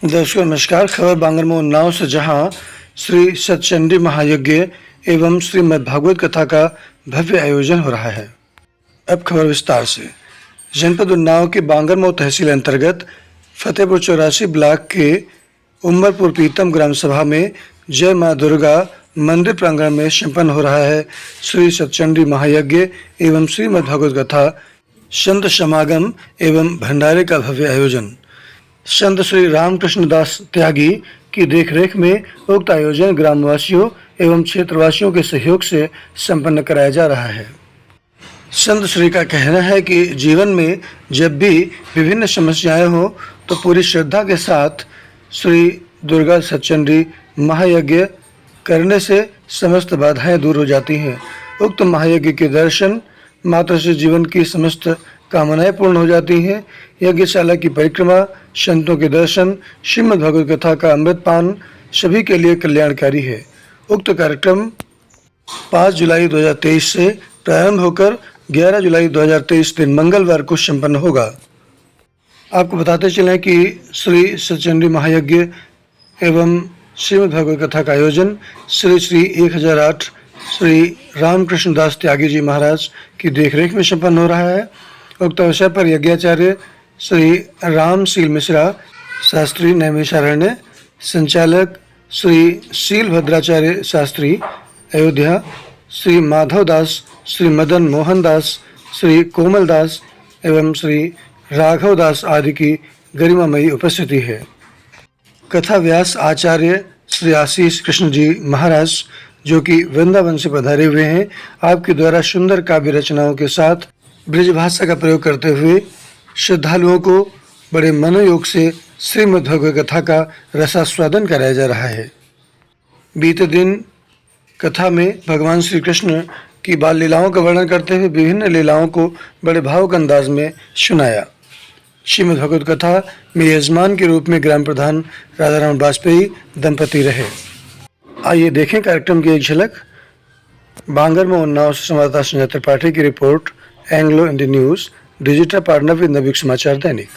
दर्शकों नमस्कार। खबर बांगरमऊ उन्नाव से, जहां श्री सतचंडी महायज्ञ एवं श्रीमद् भागवत कथा का भव्य आयोजन हो रहा है। अब खबर विस्तार से। जनपद उन्नाव के बांगरमऊ तहसील अंतर्गत फतेहपुर 84 ब्लॉक के उम्मरपुर पीतम ग्राम सभा में जय मां दुर्गा मंदिर प्रांगण में संपन्न हो रहा है श्री सतचंडी महायज्ञ एवं श्रीमद् भागवत कथा संत समागम एवं भंडारे का भव्य आयोजन। संत श्री रामकृष्ण दास त्यागी की देखरेख में उक्त आयोजन ग्रामवासियों एवं क्षेत्रवासियों के सहयोग से संपन्न कराया जा रहा है। संत श्री का कहना है कि जीवन में जब भी विभिन्न समस्याएं हो तो पूरी श्रद्धा के साथ श्री दुर्गा सतचंडी महायज्ञ करने से समस्त बाधाएं दूर हो जाती हैं। उक्त महायज्ञ के दर्शन मात्र से जीवन की समस्त कामनाएं पूर्ण हो जाती हैं। यज्ञशाला की परिक्रमा, संतों के दर्शन, श्रीमद् भागवत कथा का अमृतपान सभी के लिए कल्याणकारी है। उक्त कार्यक्रम 5 जुलाई 2023 से प्रारंभ होकर 11 जुलाई 2023 दिन मंगलवार को संपन्न होगा। आपको बताते चलें कि श्री सतचंडी महायज्ञ एवं श्रीमद् भागवत कथा का आयोजन श्री श्री 1008 श्री रामकृष्ण दास त्यागी जी महाराज की देखरेख में संपन्न हो रहा है। उक्त अवसर पर यज्ञाचार्य श्री रामशील मिश्रा, शास्त्री नैमिषारण्य, संचालक श्री शील भद्राचार्य शास्त्री अयोध्या, श्री माधव दास, श्री मदन मोहन दास, श्री कोमल दास एवं श्री राघव दास आदि की गरिमामयी उपस्थिति है। कथा व्यास आचार्य श्री आशीष कृष्ण जी महाराज, जो कि वृंदावन से पधारे हुए हैं, आपके द्वारा सुंदर काव्य रचनाओं के साथ ब्रजभाषा का प्रयोग करते हुए श्रद्धालुओं को बड़े मनोयोग से श्रीमद् भागवत कथा का रसास्वादन कराया जा रहा है। बीते दिन कथा में भगवान श्री कृष्ण की बाल लीलाओं का वर्णन करते हुए विभिन्न लीलाओं को बड़े भावुक अंदाज में सुनाया। श्रीमद् भागवत कथा में यजमान के रूप में ग्राम प्रधान राधाराम वाजपेयी दंपति रहे। आइए देखें कार्यक्रम की एक झलक। बांगरमऊ उन्नाव से संवाददाता संजय त्रिपाठी की रिपोर्ट, Anglo Indian news, digital partner with Navyug Samachar Dainik.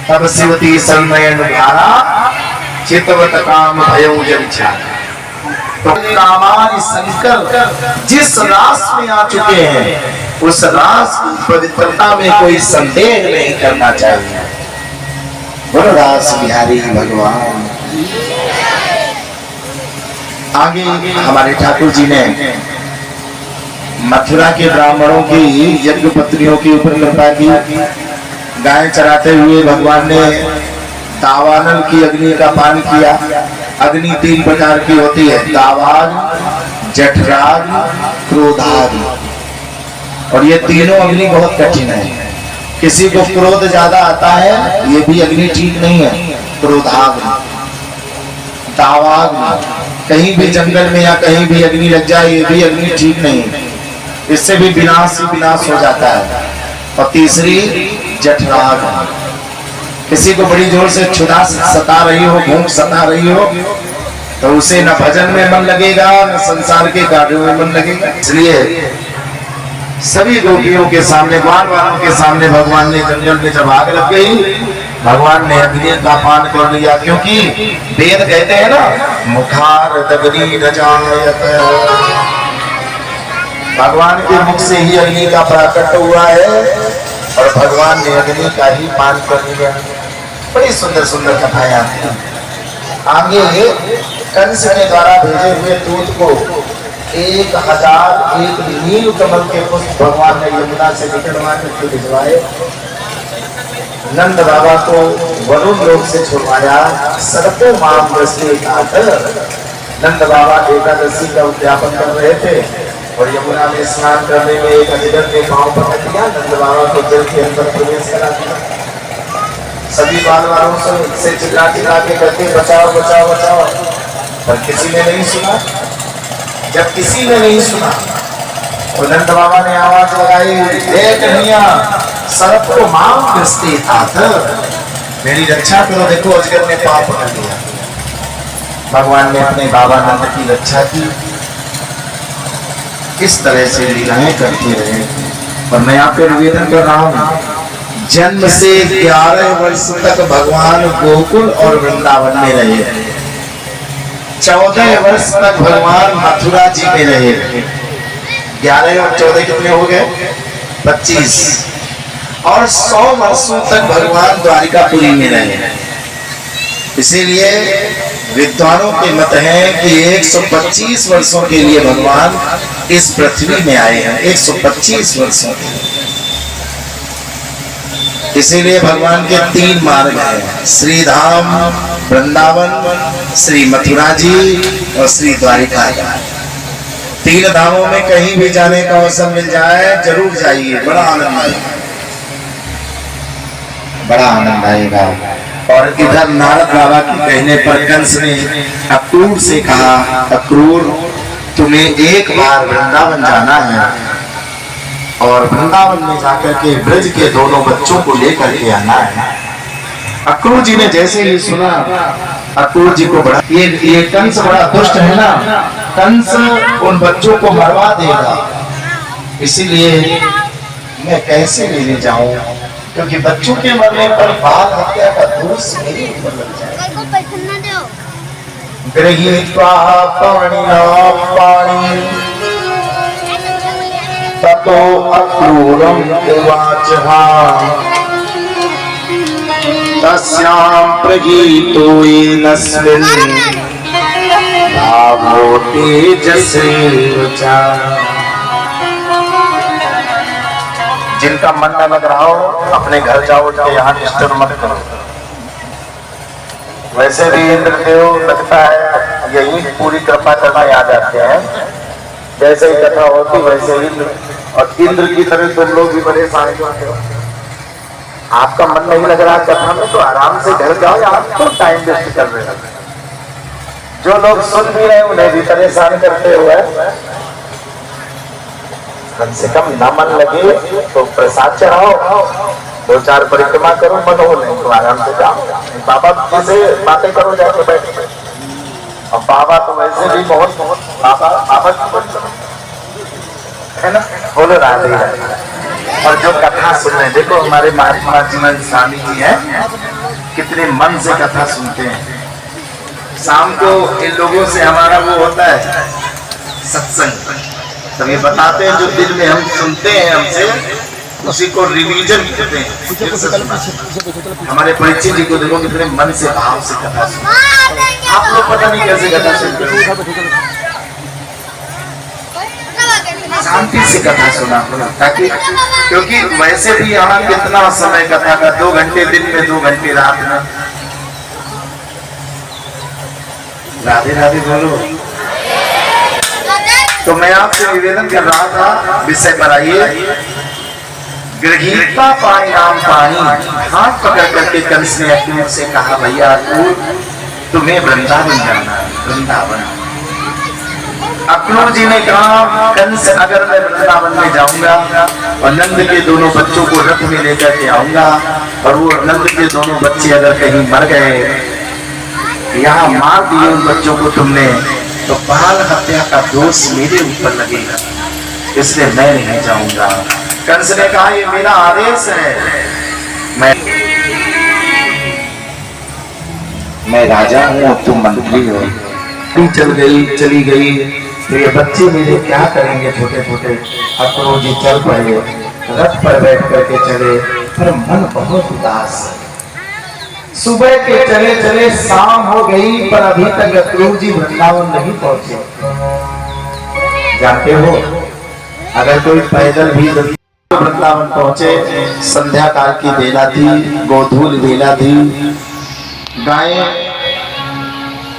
तब शिवती सन्नयन धारा चितवत काम भयो जनिछा। तो कामानि शंकर जिस रास में आ चुके हैं उस रास की पवित्रता में कोई संदेह नहीं करना चाहिए। वरदास बिहारी भगवान। आगे हमारे ठाकुर जी ने मथुरा के ब्राह्मणों की यज्ञ पत्नियों के ऊपर कृपा की। गाय चराते हुए भगवान ने दावानल की अग्नि का पान किया। अग्नि 3 प्रकार की होती है, दावान, जठराग, क्रोधाग। और ये तीनों अग्नि बहुत कठिन है। किसी को क्रोध ज्यादा आता है, ये भी अग्नि ठीक नहीं है। क्रोधाग, दावाग, कहीं भी जंगल में या कहीं भी अग्नि लग जाए, ये भी अग्नि ठीक नहीं है। इससे भी विनाश ही विनाश हो जाता है। और तीसरी जठराग, किसी को बड़ी जोर से क्षुधा सता रही हो, भूख सता रही हो, तो उसे न भजन में मन लगेगा न संसार के कार्यों में मन लगेगा। इसलिए सभी गोपियों के सामने, ग्वाल वालों के सामने भगवान ने जंगल में जब आग लग गई, भगवान ने अग्नि का पान कर लिया। क्योंकि वेद कहते हैं ना, मुखार अग्नि न जायत। भगवान के मुख से ही अग्नि का प्राकट हुआ है और भगवान ने अग्नि का ही पान कर लिया। बड़ी सुंदर सुंदर कथाएं आती हैं। आगे कंस के द्वारा भेजे हुए दूत को 1001 नील कमल के पुष्प भगवान ने यमुना से निकलवा करके भिजवाए। नंद बाबा को वरुण लोक से छुड़वाया। सर्पो माम दृष्टि नाथ। नंद बाबा एकादशी का उद्यापन कर रहे थे और यमुना में स्नान करने में एक अजगर ने पांव पकड़ लिया। नंद बाबा को जल के अंदर प्रवेश करा दिया। सभी बाल वालों से चिल्ला चिल्ला के कहते बचाओ बचाओ बचाओ, पर किसी ने नहीं सुना। जब किसी ने नहीं सुना तो नंद बाबा ने आवाज लगाई, हे कन्हैया, सर्पो माम दृष्टि नाथ, मेरी रक्षा करो। देखो अजगर ने पांव पकड़ लिया। भगवान ने अपने बाबा नंद की रक्षा की। इस तरह से लीलाएं करते रहे। और मैं आपको निवेदन कर रहा हूँ, जन्म से 11 वर्ष तक भगवान गोकुल और वृंदावन में रहे। 14 वर्ष तक भगवान मथुरा जी में रहे। 11 और 14 कितने हो गए? 25। और 100 वर्षों तक भगवान द्वारिकापुरी में रहे। इसीलिए विद्वानों के मत है कि 125 वर्षों के लिए भगवान इस पृथ्वी में आए हैं। 125 वर्षों के लिए। इसीलिए भगवान के 3 मार्ग हैं, श्री धाम वृंदावन, श्री मथुरा जी और श्री द्वारिका। 3 धामों में कहीं भी जाने का अवसर मिल जाए जरूर जाइए, बड़ा आनंद आएगा, बड़ा आनंद आएगा। और इधर नारद बाबा के कहने पर कंस ने अक्रूर से कहा, अक्रूर तुम्हें एक बार वृंदावन जाना है और वृंदावन में जाकर के ब्रज के दोनों बच्चों को लेकर के आना है। अक्रूर जी ने जैसे ही सुना, अक्रूर जी को बड़ा ये कंस बड़ा दुष्ट है ना, कंस उन बच्चों को मरवा देगा, इसीलिए मैं कैसे लेने जाऊं, क्योंकि बच्चों के मरने पर बाल हत्या का दोष मेरे ऊपर लग जाएगा। गृहीत्वा पाणिना पाणि ततो अक्रूरम उवाचः तस्यां प्रगीतो येनस्मिन् भावो तेजसेवचा। जिनका मन न लग रहा हो अपने घर जाओ, उठ के यहाँ डिस्टर्ब मत करो। वैसे भी इंद्रदेव लगता है यही पूरी कृपा करने आ जाते हैं। जैसे ही कथा होती वैसे इंद्र, और इंद्र की तरह तुम लोग भी परेशान होते हो। आपका मन नहीं लग रहा कथा में तो आराम से घर जाओ, आप तो टाइम वेस्ट कर रहे हो। जो लोग सुन भी रहे उन्हें भी परेशान करते हुए, कम से कम न मन लगे तो प्रसाद चढ़ाओ, 2-4 परिक्रमा करो, मन हो नहीं तो आराम से जाओ। बाबा जैसे बातें करो जाके बैठ के, और बाबा तो वैसे भी बहुत बाबा है ना, बोलो राधे राधे। और जो कथा सुन रहे, देखो हमारे महात्मा जीवन स्वामी जी हैं, कितने मन से कथा सुनते हैं। शाम को इन लोगों से हमारा वो होता है सत्संग, तब ये बताते हैं जो दिल में हम सुनते हैं हमसे, उसी को रिवीजन कहते हैं। हमारे परिचय जी को देखो कितने मन से भाव से कथा सुनते। आप लोग पता नहीं कैसे कथा सुनते हो, शांति से कथा सुना ताकि, क्योंकि वैसे भी यहाँ कितना समय कथा का, 2 घंटे दिन में, 2 घंटे रात में। राधे राधे बोलो। तो मैं आपसे निवेदन कर रहा था, विषय पर आइए। गृहीता पानी नाम पानी, हाथ पकड़ करके कंस ने अक्रूर से कहा, भैया अक्रूर तुम्हें वृंदावन जाना है, वृंदावन। अक्रूर जी ने कहा, कंस अगर मैं वृंदावन में जाऊंगा और नंद के दोनों बच्चों को रथ में लेकर के आऊंगा, और वो नंद के दोनों बच्चे अगर कहीं मर गए, यहाँ मार दिए उन बच्चों को तुमने, तो बाल हत्या का दोष मेरे ऊपर लगेगा, इसलिए मैं नहीं जाऊंगा। कंस ने कहा, ये मेरा आदेश है, मैं राजा हूँ, तुम मंत्री हो। चली गई, तो ये बच्चे मेरे क्या करेंगे छोटे छोटे। अक्रूर जी चल पड़े, रथ पर बैठ करके चले, पर मन बहुत उदास। सुबह के चले चले शाम हो गई, पर अभी तक अक्रूर जी वृंदावन नहीं पहुंचे। जानते हो, अगर कोई पैदल भी वृंदावन पहुंचे, संध्या काल की बेला थी, गोधूल बेला थी, गायें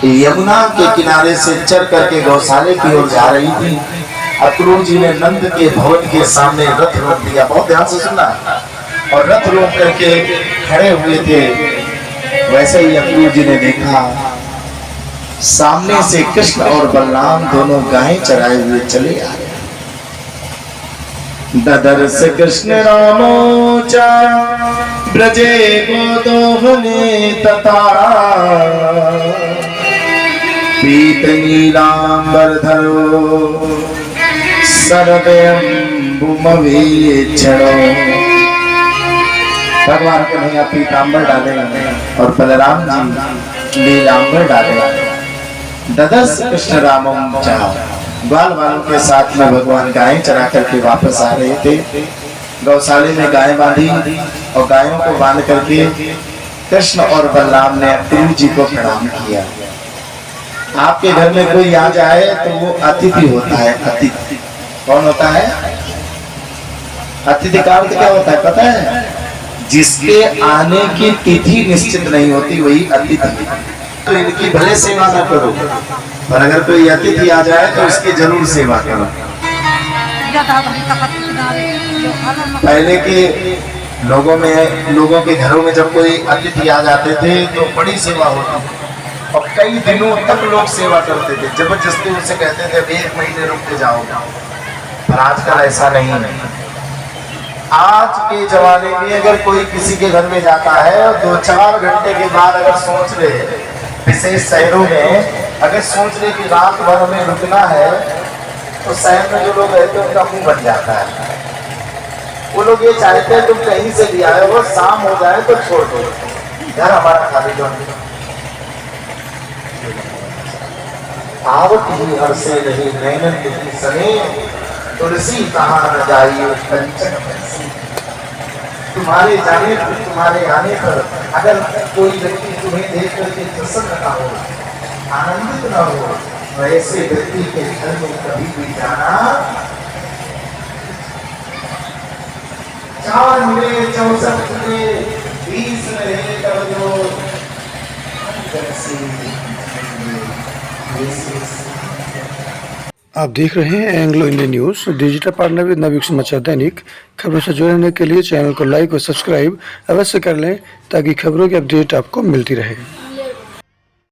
यमुना के किनारे से चल करके गौशाले की ओर जा रही थी। अक्रूर जी ने नंद के भवन के सामने रथ रोक दिया, बहुत ध्यान से सुनना, और रथ रोक करके खड़े हुए थे। वैसे ही अक्रूर जी ने देखा, सामने से कृष्ण और बलराम दोनों गायें चराए हुए चले आ रहे। ददर्श कृष्ण रामोचा ब्रजे गोदोहने तथा पीत नीलांबरधरो सर्वयं भूमवेक्षणो। भगवान कन्हैया पीताम्बर डाले और बलराम जी लीलांबर डाले। ददस कृष्ण रामम चाह, ग्वाल वालों के साथ में भगवान गायें चरा करके वापस आ रहे थे। गौशाले में गाय बांधी और गायों को बांध करके कृष्ण और बलराम ने गुरु जी को प्रणाम किया। आपके घर में कोई आ जाए तो वो अतिथि होता है। अतिथि कौन होता है? अतिथि का अर्थ क्या होता है पता है? जिसके आने की तिथि निश्चित नहीं होती वही अतिथि। तो इनकी भले सेवा ना करो, पर अगर कोई अतिथि आ जाए तो उसकी जरूर सेवा करो। पहले के लोगों के घरों में जब कोई अतिथि आ जाते थे तो बड़ी सेवा होती थी और कई दिनों तक लोग सेवा करते थे। जबरदस्ती उनसे कहते थे 1 महीने रुक के जाओ, पर आजकल ऐसा नहीं है। आज के जमाने में अगर कोई किसी के घर में जाता है और 2-4 घंटे के बाद अगर सोच ले, विशेष शहरों में अगर सोच ले कि रात भर हमें रुकना है, तो शहर में जो लोग रहते हैं उनका मुंह बन जाता है। वो लोग ये चाहते हैं तुम कहीं से भी आए हो, शाम हो जाए तो छोड़ दो, घर हमारा खाली जो आवत ही हर से नहीं नैनन की सने, तुलसी कहाँ न जाइए कंचन बरसी। तुम्हारे जाने पर, तुम्हारे आने पर अगर कोई व्यक्ति तुम्हें देख करके प्रसन्न ना हो, आनंदित ना हो, तो ऐसे व्यक्ति के घर में कभी भी जाना। 4 मिले 64 मिले 20 रहे तब जो आप देख रहे हैं Anglo Indian news digital partner with Navyug Samachar Dainik. खबरों से जुड़े रहने के लिए चैनल को लाइक और सब्सक्राइब अवश्य कर लें ताकि खबरों की अपडेट आपको मिलती रहे।